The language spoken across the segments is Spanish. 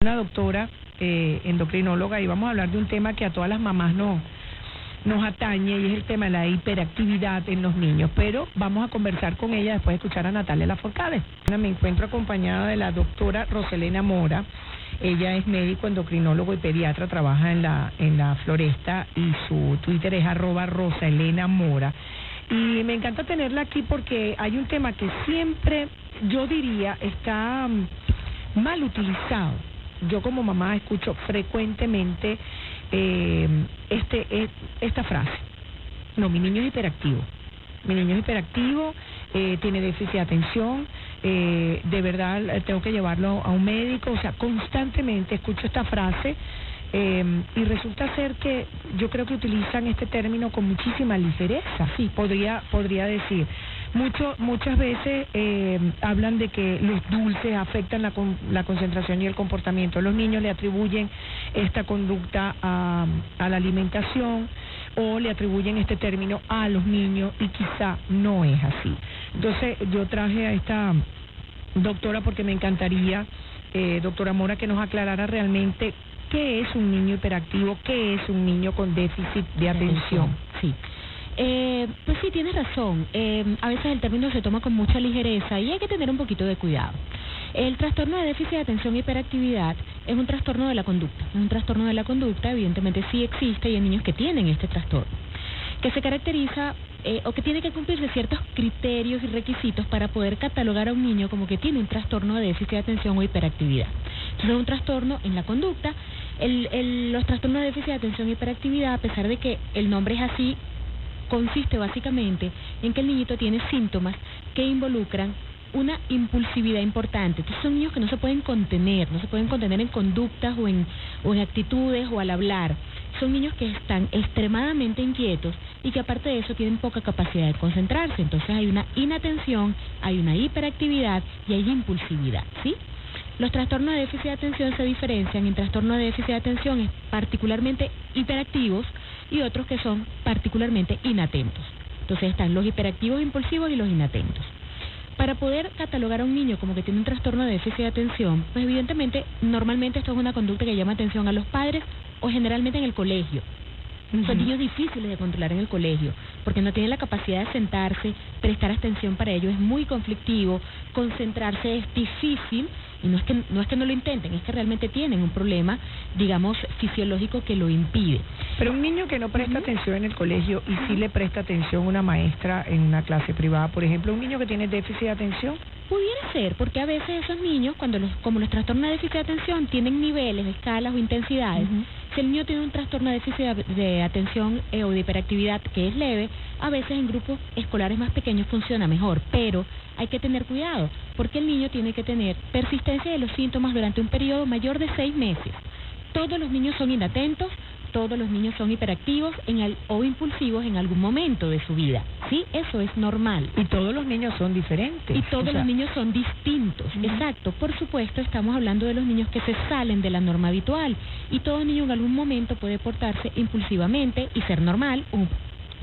Una doctora endocrinóloga y vamos a hablar de un tema que a todas las mamás nos atañe y es el tema de la hiperactividad en los niños, pero vamos a conversar con ella después de escuchar a Natalia Lafourcade. Me encuentro acompañada de la doctora Roselena Mora. Ella es médico, endocrinólogo y pediatra, trabaja en la Floresta y su Twitter es @RoselenaMora. Y me encanta tenerla aquí porque hay un tema que siempre, yo diría, está mal utilizado. Yo como mamá escucho frecuentemente esta frase: no, mi niño es hiperactivo, tiene déficit de atención, de verdad tengo que llevarlo a un médico. O sea, constantemente escucho esta frase y resulta ser que yo creo que utilizan este término con muchísima ligereza. Sí, podría decir. Muchas veces hablan de que los dulces afectan la concentración y el comportamiento. Los niños le atribuyen esta conducta a la alimentación o le atribuyen este término a los niños y quizá no es así. Entonces yo traje a esta doctora porque me encantaría, doctora Mora, que nos aclarara realmente qué es un niño hiperactivo, qué es un niño con déficit de atención. Sí. Pues sí, tienes razón. A veces el término se toma con mucha ligereza y hay que tener un poquito de cuidado. El trastorno de déficit de atención y hiperactividad es un trastorno de la conducta. Un trastorno de la conducta, evidentemente sí existe y hay niños que tienen este trastorno, que se caracteriza o que tiene que cumplirse ciertos criterios y requisitos para poder catalogar a un niño como que tiene un trastorno de déficit de atención o hiperactividad. Entonces es un trastorno en la conducta. Los trastornos de déficit de atención y hiperactividad, a pesar de que el nombre es así, consiste básicamente en que el niñito tiene síntomas que involucran una impulsividad importante. Entonces son niños que no se pueden contener en conductas o en actitudes o al hablar. Son niños que están extremadamente inquietos y que aparte de eso tienen poca capacidad de concentrarse. Entonces hay una inatención, hay una hiperactividad y hay impulsividad, ¿sí? Los trastornos de déficit de atención se diferencian en trastornos de déficit de atención particularmente hiperactivos y otros que son particularmente inatentos. Entonces están los hiperactivos impulsivos y los inatentos. Para poder catalogar a un niño como que tiene un trastorno de déficit de atención, pues evidentemente, normalmente esto es una conducta que llama atención a los padres o generalmente en el colegio. Son niños difíciles de controlar en el colegio, porque no tienen la capacidad de sentarse, prestar atención para ellos es muy conflictivo, concentrarse es difícil, y no es que no lo intenten, es que realmente tienen un problema, digamos, fisiológico que lo impide. Pero un niño que no presta atención en el colegio y sí le presta atención una maestra en una clase privada, por ejemplo, un niño que tiene déficit de atención. Pudiera ser, porque a veces esos niños, como los trastornos de déficit de atención tienen niveles, escalas o intensidades, si el niño tiene un trastorno de déficit de atención o de hiperactividad que es leve, a veces en grupos escolares más pequeños funciona mejor, pero hay que tener cuidado, porque el niño tiene que tener persistencia de los síntomas durante un periodo mayor de 6 meses. Todos los niños son inatentos, todos los niños son hiperactivos o impulsivos en algún momento de su vida, ¿sí? Eso es normal. Y todos los niños son diferentes. Y todos los niños son distintos, exacto. Por supuesto, estamos hablando de los niños que se salen de la norma habitual, y todo niño en algún momento puede portarse impulsivamente y ser normal,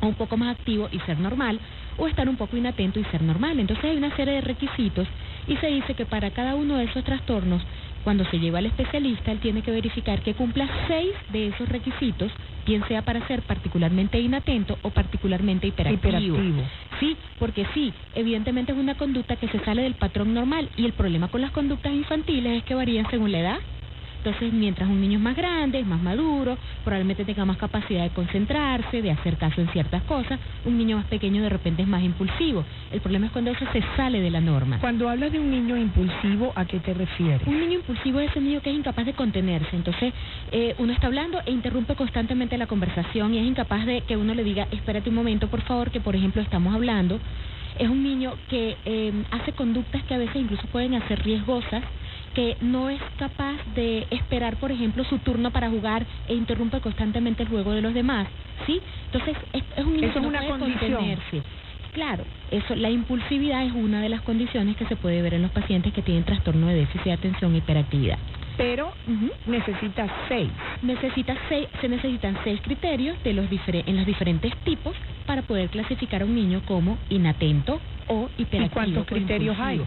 un poco más activo y ser normal, o estar un poco inatento y ser normal. Entonces hay una serie de requisitos y se dice que para cada uno de esos trastornos, cuando se lleva al especialista, él tiene que verificar que cumpla 6 de esos requisitos, bien sea para ser particularmente inatento o particularmente hiperactivo. Sí, porque sí, evidentemente es una conducta que se sale del patrón normal, y el problema con las conductas infantiles es que varían según la edad. Entonces, mientras un niño es más grande, es más maduro, probablemente tenga más capacidad de concentrarse, de hacer caso en ciertas cosas, un niño más pequeño de repente es más impulsivo. El problema es cuando eso se sale de la norma. Cuando hablas de un niño impulsivo, ¿a qué te refieres? Un niño impulsivo es ese niño que es incapaz de contenerse. Entonces, uno está hablando e interrumpe constantemente la conversación y es incapaz de que uno le diga: espérate un momento, por favor, que por ejemplo estamos hablando. Es un niño que hace conductas que a veces incluso pueden ser riesgosas, que no es capaz de esperar, por ejemplo, su turno para jugar e interrumpe constantemente el juego de los demás, ¿sí? Entonces, es un niño que no puede contenerse. Claro, la impulsividad es una de las condiciones que se puede ver en los pacientes que tienen trastorno de déficit de atención e hiperactividad. Pero necesitas 6. Se necesitan 6 criterios en los diferentes tipos para poder clasificar a un niño como inatento o hiperactivo. ¿Y cuántos criterios hay?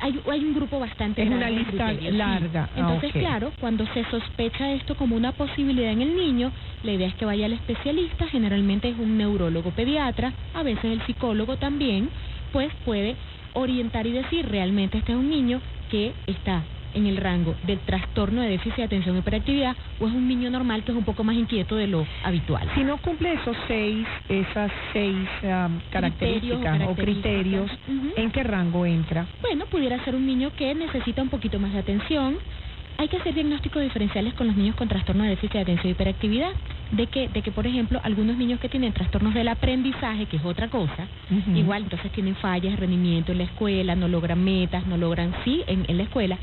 hay un grupo bastante es grande una de lista criterios, larga. sí. Entonces, claro, cuando se sospecha esto como una posibilidad en el niño, la idea es que vaya al especialista, generalmente es un neurólogo pediatra, a veces el psicólogo también, pues puede orientar y decir, realmente este es un niño que está en el rango del trastorno de déficit de atención y hiperactividad, o es un niño normal que es un poco más inquieto de lo habitual. Si no cumple esas seis características o criterios, ¿en qué rango entra? Bueno, pudiera ser un niño que necesita un poquito más de atención. Hay que hacer diagnósticos diferenciales con los niños con trastorno de déficit de atención y hiperactividad, de que por ejemplo, algunos niños que tienen trastornos del aprendizaje, que es otra cosa, igual entonces tienen fallas de rendimiento en la escuela, no logran metas, no logran en la escuela.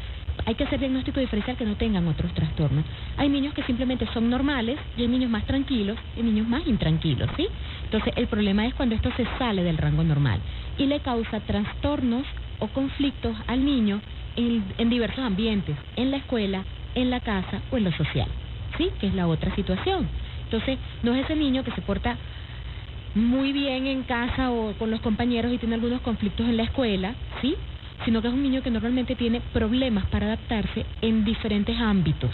Hay que hacer diagnóstico diferencial que no tengan otros trastornos. Hay niños que simplemente son normales y hay niños más tranquilos y niños más intranquilos, ¿sí? Entonces, el problema es cuando esto se sale del rango normal y le causa trastornos o conflictos al niño en diversos ambientes, en la escuela, en la casa o en lo social, ¿sí? Que es la otra situación. Entonces, no es ese niño que se porta muy bien en casa o con los compañeros y tiene algunos conflictos en la escuela, ¿sí? Sino que es un niño que normalmente tiene problemas para adaptarse en diferentes ámbitos.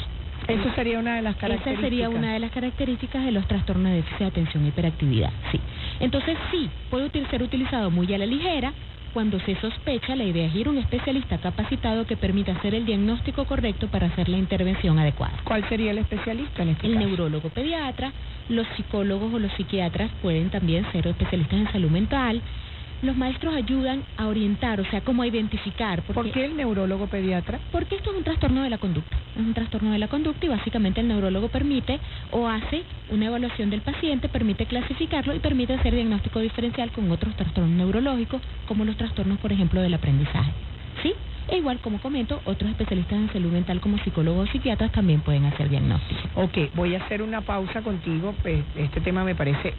Eso sería una de las características. Esa sería una de las características de los trastornos de déficit de atención y hiperactividad, sí. Entonces sí, puede ser utilizado muy a la ligera. Cuando se sospecha, la idea es ir a un especialista capacitado que permita hacer el diagnóstico correcto para hacer la intervención adecuada. ¿Cuál sería el especialista en este caso? El neurólogo pediatra, los psicólogos o los psiquiatras pueden también ser especialistas en salud mental. Los maestros ayudan a orientar, o sea, cómo identificar. ¿Por qué el neurólogo pediatra? Porque esto es un trastorno de la conducta. Es un trastorno de la conducta y básicamente el neurólogo permite o hace una evaluación del paciente, permite clasificarlo y permite hacer diagnóstico diferencial con otros trastornos neurológicos, como los trastornos, por ejemplo, del aprendizaje. ¿Sí? E igual, como comento, otros especialistas en salud mental como psicólogos o psiquiatras también pueden hacer diagnóstico. Ok, voy a hacer una pausa contigo, pues este tema me parece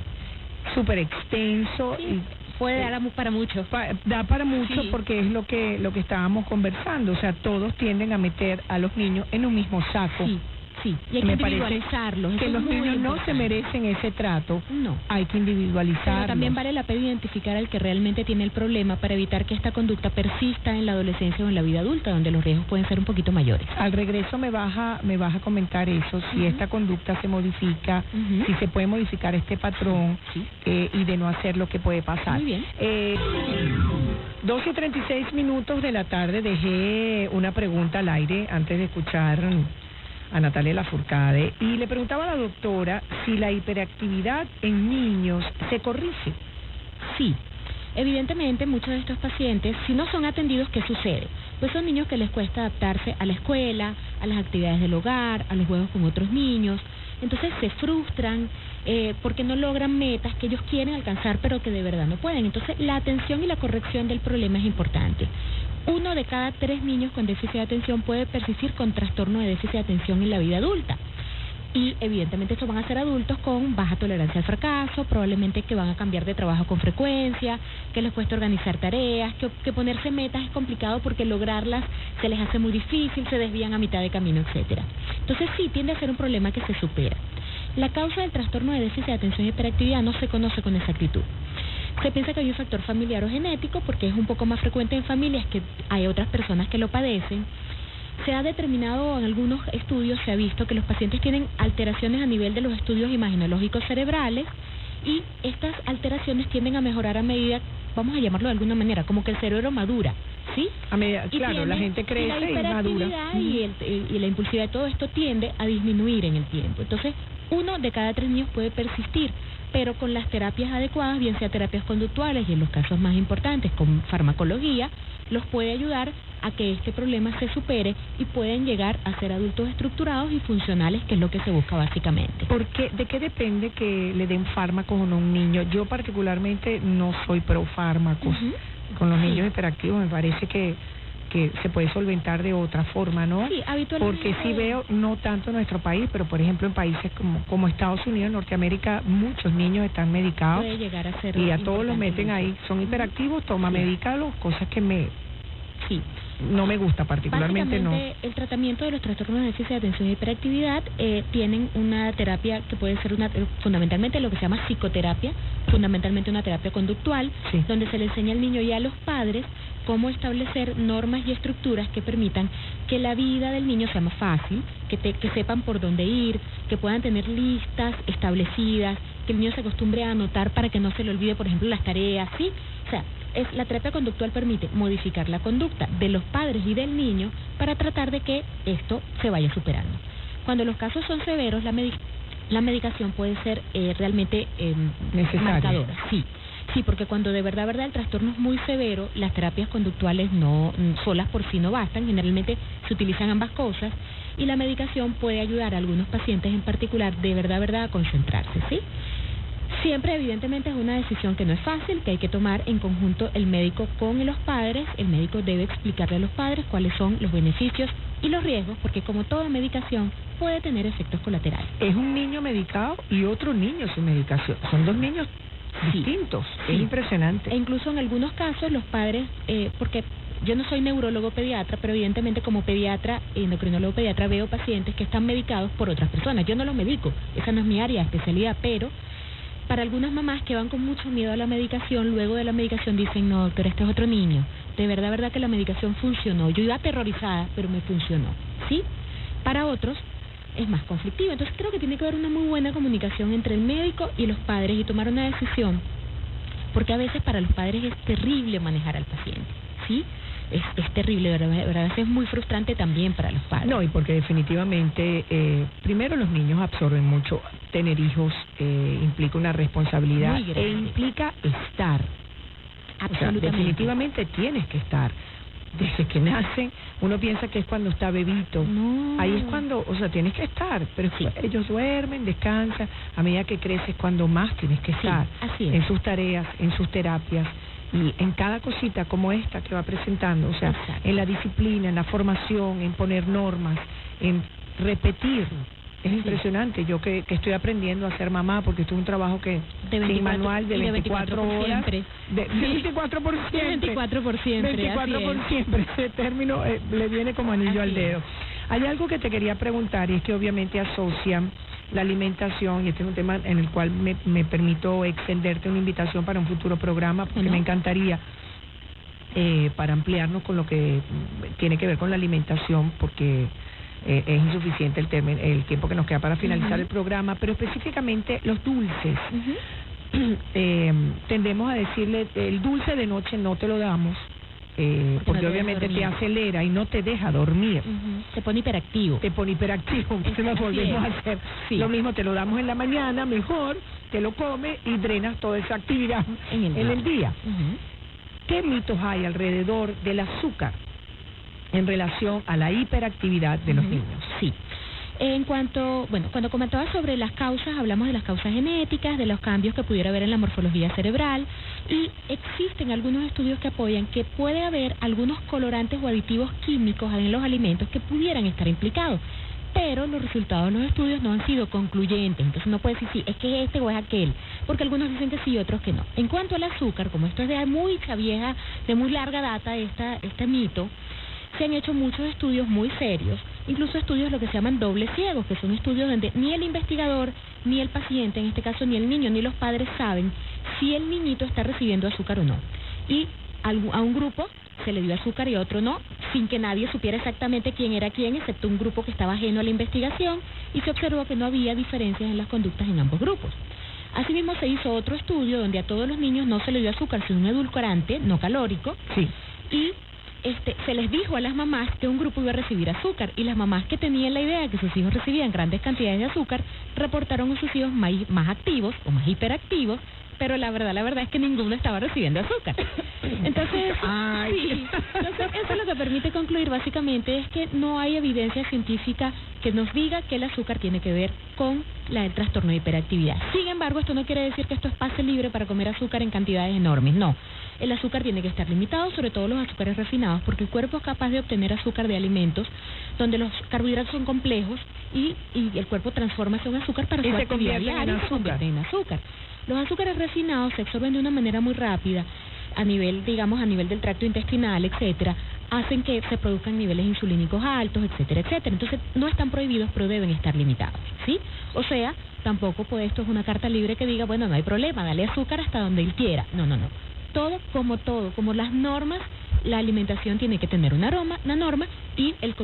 súper extenso y puede dar para mucho. Da para mucho, sí. Porque es lo que estábamos conversando, o sea, todos tienden a meter a los niños en un mismo saco. Sí. Sí, y hay que individualizarlos. Que los niños no se merecen ese trato. No. Hay que individualizarlos. Pero también vale la pena identificar al que realmente tiene el problema para evitar que esta conducta persista en la adolescencia o en la vida adulta, donde los riesgos pueden ser un poquito mayores. Al regreso me vas a comentar eso, si esta conducta se modifica, si se puede modificar este patrón, y de no hacer lo que puede pasar. Muy bien. 12:36 de la tarde, dejé una pregunta al aire antes de escuchar a Natalia Lafourcade, y le preguntaba a la doctora si la hiperactividad en niños se corrige. Sí, evidentemente muchos de estos pacientes, si no son atendidos, ¿qué sucede? Pues son niños que les cuesta adaptarse a la escuela, a las actividades del hogar, a los juegos con otros niños. Entonces se frustran porque no logran metas que ellos quieren alcanzar pero que de verdad no pueden. Entonces la atención y la corrección del problema es importante. 1 de cada 3 niños con déficit de atención puede persistir con trastorno de déficit de atención en la vida adulta. Y evidentemente estos van a ser adultos con baja tolerancia al fracaso, probablemente que van a cambiar de trabajo con frecuencia, que les cuesta organizar tareas, que ponerse metas es complicado porque lograrlas se les hace muy difícil, se desvían a mitad de camino, etcétera. Entonces sí, tiende a ser un problema que se supera. La causa del trastorno de déficit de atención y hiperactividad no se conoce con exactitud. Se piensa que hay un factor familiar o genético porque es un poco más frecuente en familias que hay otras personas que lo padecen. Se ha determinado en algunos estudios, se ha visto que los pacientes tienen alteraciones a nivel de los estudios imagenológicos cerebrales y estas alteraciones tienden a mejorar a medida, vamos a llamarlo de alguna manera, como que el cerebro madura, ¿sí? A medida, claro, la gente crece y madura. Y la impulsividad de todo esto tiende a disminuir en el tiempo. Entonces, 1 de cada 3 niños puede persistir, pero con las terapias adecuadas, bien sea terapias conductuales y en los casos más importantes con farmacología, los puede ayudar a que este problema se supere y pueden llegar a ser adultos estructurados y funcionales, que es lo que se busca básicamente. ¿De qué depende que le den fármacos a un niño? Yo particularmente no soy pro fármacos. Con los niños hiperactivos me parece que se puede solventar de otra forma, ¿no? Sí, habitualmente. Porque sí veo, no tanto en nuestro país, pero por ejemplo en países como Estados Unidos, Norteamérica, muchos niños están medicados. Puede llegar a ser y a todos los meten ahí, son hiperactivos, toma medícalos, cosas que no me gusta particularmente. El tratamiento de los trastornos de déficit de atención y hiperactividad tienen una terapia que puede ser fundamentalmente lo que se llama psicoterapia, fundamentalmente una terapia conductual, donde se le enseña al niño y a los padres cómo establecer normas y estructuras que permitan que la vida del niño sea más fácil, que sepan por dónde ir, que puedan tener listas establecidas, que el niño se acostumbre a anotar para que no se le olvide, por ejemplo, las tareas, ¿sí? O sea, la terapia conductual permite modificar la conducta de los padres y del niño para tratar de que esto se vaya superando. Cuando los casos son severos, la medicación puede ser realmente marcadora, sí. Sí, porque cuando de verdad el trastorno es muy severo, las terapias conductuales no solas por sí no bastan, generalmente se utilizan ambas cosas, y la medicación puede ayudar a algunos pacientes en particular de verdad a concentrarse, ¿sí? Siempre, evidentemente, es una decisión que no es fácil, que hay que tomar en conjunto el médico con los padres. El médico debe explicarle a los padres cuáles son los beneficios y los riesgos, porque como toda medicación puede tener efectos colaterales. Es un niño medicado y otro niño sin medicación. Son dos niños distintos. Sí. Es impresionante. E incluso en algunos casos los padres, porque yo no soy neurólogo pediatra, pero evidentemente como pediatra, endocrinólogo pediatra, veo pacientes que están medicados por otras personas. Yo no los medico, esa no es mi área de especialidad, pero para algunas mamás que van con mucho miedo a la medicación, luego de la medicación dicen, no, doctor, este es otro niño. De verdad que la medicación funcionó. Yo iba aterrorizada, pero me funcionó, ¿sí? Para otros es más conflictivo. Entonces creo que tiene que haber una muy buena comunicación entre el médico y los padres y tomar una decisión, porque a veces para los padres es terrible manejar al paciente, ¿sí? Es terrible, ¿verdad? A veces es muy frustrante también para los padres. No, y porque definitivamente, primero los niños absorben mucho. Tener hijos implica una responsabilidad e implica estar. Absolutamente. O sea, definitivamente tienes que estar. Desde que nacen, uno piensa que es cuando está bebito. No. Ahí es cuando, o sea, tienes que estar. Pero sí, ellos duermen, descansan. A medida que creces, cuando más tienes que estar. Sí, así es. En sus tareas, en sus terapias. Y en cada cosita como esta que va presentando, o sea, exacto, en la disciplina, en la formación, en poner normas, en repetir. Es impresionante. Yo que estoy aprendiendo a ser mamá, porque esto es un trabajo que de 24, sin manual de 24 horas. Siempre. De 24 por siempre. 24 por siempre. 24 por siempre. Ese término le viene como anillo al dedo. Hay algo que te quería preguntar, y es que obviamente asocian la alimentación, y este es un tema en el cual me permito extenderte una invitación para un futuro programa, porque me encantaría para ampliarnos con lo que tiene que ver con la alimentación, porque es insuficiente el tiempo que nos queda para finalizar el programa, pero específicamente los dulces. Tendemos a decirle, el dulce de noche no te lo damos, porque no obviamente te acelera y no te deja dormir. Te pone hiperactivo. Entonces lo volvemos a hacer. Sí. Lo mismo, te lo damos en la mañana, mejor, te lo comes y drenas toda esa actividad en el día. ¿Qué mitos hay alrededor del azúcar en relación a la hiperactividad de los niños? Sí. En cuanto, cuando comentaba sobre las causas, hablamos de las causas genéticas, de los cambios que pudiera haber en la morfología cerebral, y existen algunos estudios que apoyan que puede haber algunos colorantes o aditivos químicos en los alimentos que pudieran estar implicados, pero los resultados de los estudios no han sido concluyentes. Entonces no puede decir sí, es que este o es aquel, porque algunos dicen que sí y otros que no. En cuanto al azúcar, como esto es de mucha vieja, de muy larga data, este mito, se han hecho muchos estudios muy serios, incluso estudios lo que se llaman dobles ciegos, que son estudios donde ni el investigador, ni el paciente, en este caso ni el niño, ni los padres saben si el niñito está recibiendo azúcar o no. Y a un grupo se le dio azúcar y a otro no, sin que nadie supiera exactamente quién era quién, excepto un grupo que estaba ajeno a la investigación, y se observó que no había diferencias en las conductas en ambos grupos. Asimismo se hizo otro estudio donde a todos los niños no se le dio azúcar, sino un edulcorante no calórico, y se les dijo a las mamás que un grupo iba a recibir azúcar, y las mamás que tenían la idea de que sus hijos recibían grandes cantidades de azúcar reportaron a sus hijos más activos o más hiperactivos, pero la verdad es que ninguno estaba recibiendo azúcar. Entonces, eso lo que permite concluir básicamente es que no hay evidencia científica que nos diga que el azúcar tiene que ver con el trastorno de hiperactividad. Sin embargo, esto no quiere decir que esto es pase libre para comer azúcar en cantidades enormes, no. El azúcar tiene que estar limitado, sobre todo los azúcares refinados, porque el cuerpo es capaz de obtener azúcar de alimentos donde los carbohidratos son complejos y el cuerpo transforma ese azúcar para su actividad diaria y se convierte en azúcar. Los azúcares refinados se absorben de una manera muy rápida a nivel del tracto intestinal, etcétera, hacen que se produzcan niveles insulínicos altos, etcétera, etcétera. Entonces, no están prohibidos, pero deben estar limitados, ¿sí? O sea, tampoco esto es una carta libre que diga, no hay problema, dale azúcar hasta donde él quiera. No. Todo, como las normas la alimentación tiene que tener una norma y el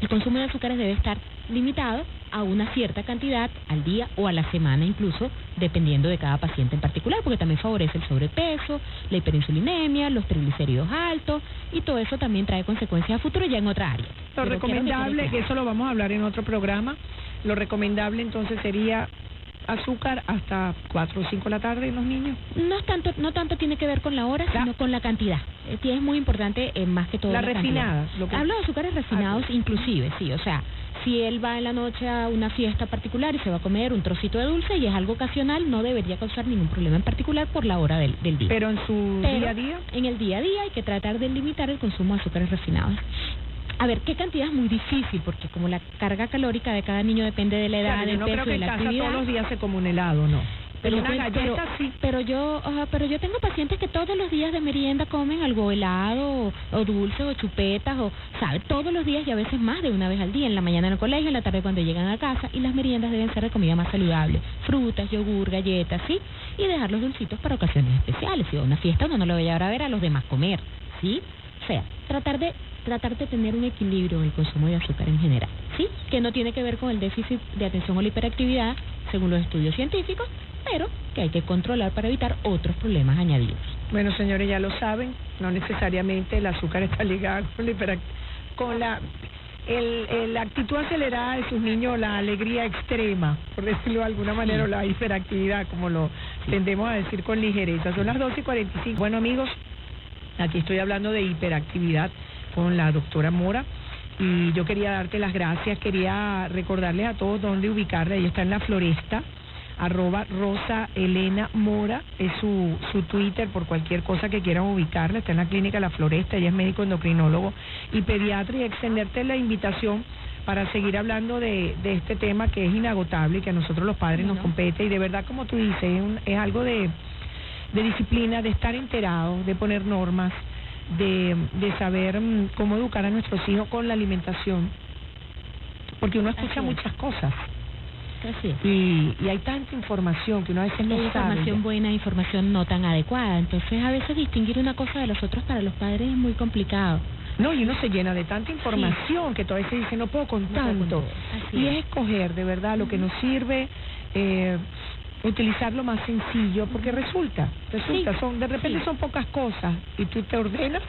consumo de azúcares debe estar limitado a una cierta cantidad al día o a la semana incluso, dependiendo de cada paciente en particular, porque también favorece el sobrepeso, la hiperinsulinemia, los triglicéridos altos, y todo eso también trae consecuencias a futuro ya en otra área. Lo recomendable, que eso lo vamos a hablar en otro programa, lo recomendable entonces sería azúcar hasta 4 o 5 de la tarde en los niños. No tanto tiene que ver con la hora, sino con la cantidad. Es muy importante, más que todo la refinada. Hablo de azúcares refinados inclusive, sí, o sea, si él va en la noche a una fiesta particular y se va a comer un trocito de dulce y es algo ocasional, no debería causar ningún problema en particular por la hora del día. Pero en su día a día. En el día a día hay que tratar de limitar el consumo de azúcares refinados. A ver, ¿qué cantidad? Es muy difícil, porque como la carga calórica de cada niño depende de la edad, del peso, de la actividad. No creo que en casa todos los días se come un helado, ¿no? Pero una galleta sí. Pero yo tengo pacientes que todos los días de merienda comen algo helado, o dulce, o chupetas, o, ¿sabes? Todos los días y a veces más de una vez al día, en la mañana en el colegio, en la tarde cuando llegan a casa, y las meriendas deben ser de comida más saludable. Frutas, yogur, galletas, ¿sí? Y dejar los dulcitos para ocasiones especiales. Si va a una fiesta, uno no lo va a llevar a ver a los demás comer, ¿sí? O sea, tratar de tener un equilibrio en el consumo de azúcar en general, ¿sí? Que no tiene que ver con el déficit de atención o la hiperactividad, según los estudios científicos, pero que hay que controlar para evitar otros problemas añadidos. Bueno, señores, ya lo saben, no necesariamente el azúcar está ligado con la actitud acelerada de sus niños, la alegría extrema, por decirlo de alguna manera, o la hiperactividad, como lo tendemos a decir con ligereza. Son las 12:45. Bueno, amigos, aquí estoy hablando de hiperactividad con la doctora Mora, y yo quería darte las gracias, quería recordarles a todos dónde ubicarla. Ella está en La Floresta, @Rosa Elena Mora, es su Twitter por cualquier cosa que quieran ubicarla. Está en la clínica La Floresta, ella es médico endocrinólogo y pediatra, y extenderte la invitación para seguir hablando de este tema que es inagotable y que a nosotros los padres nos compete, y de verdad, como tú dices, es algo de disciplina, de estar enterados, de poner normas, de saber cómo educar a nuestros hijos con la alimentación, porque uno escucha muchas cosas. Y hay tanta información que uno a veces no sabe. Información buena, información no tan adecuada. Entonces, a veces distinguir una cosa de los otros para los padres es muy complicado. No, y uno se llena de tanta información que todavía se dice, no puedo con tanto. Y es escoger de verdad lo que nos sirve, utilizar lo más sencillo, porque resulta, de repente son pocas cosas, y tú te ordenas,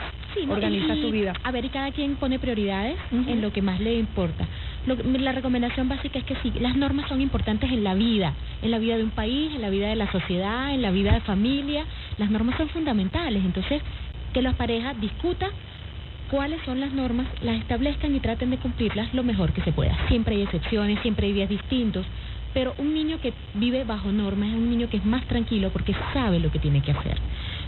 organizas tu vida. A ver, y cada quien pone prioridades en lo que más le importa. La recomendación básica es que sí, las normas son importantes en la vida de un país, en la vida de la sociedad, en la vida de familia. Las normas son fundamentales, entonces que las parejas discutan cuáles son las normas, las establezcan y traten de cumplirlas lo mejor que se pueda. Siempre hay excepciones, siempre hay días distintos, pero un niño que vive bajo normas es un niño que es más tranquilo porque sabe lo que tiene que hacer.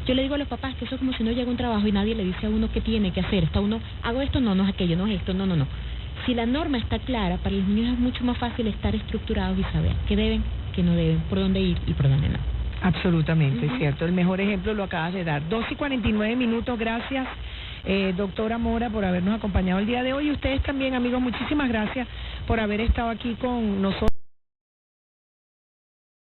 Yo le digo a los papás que eso es como si no llega a un trabajo y nadie le dice a uno qué tiene que hacer. Está uno, hago esto, no es aquello, no es esto, no. Si la norma está clara, para los niños es mucho más fácil estar estructurados y saber qué deben, qué no deben, por dónde ir y por dónde no. Absolutamente, es cierto. El mejor ejemplo lo acabas de dar. 2:49. Gracias, doctora Mora, por habernos acompañado el día de hoy. Y ustedes también, amigos, muchísimas gracias por haber estado aquí con nosotros.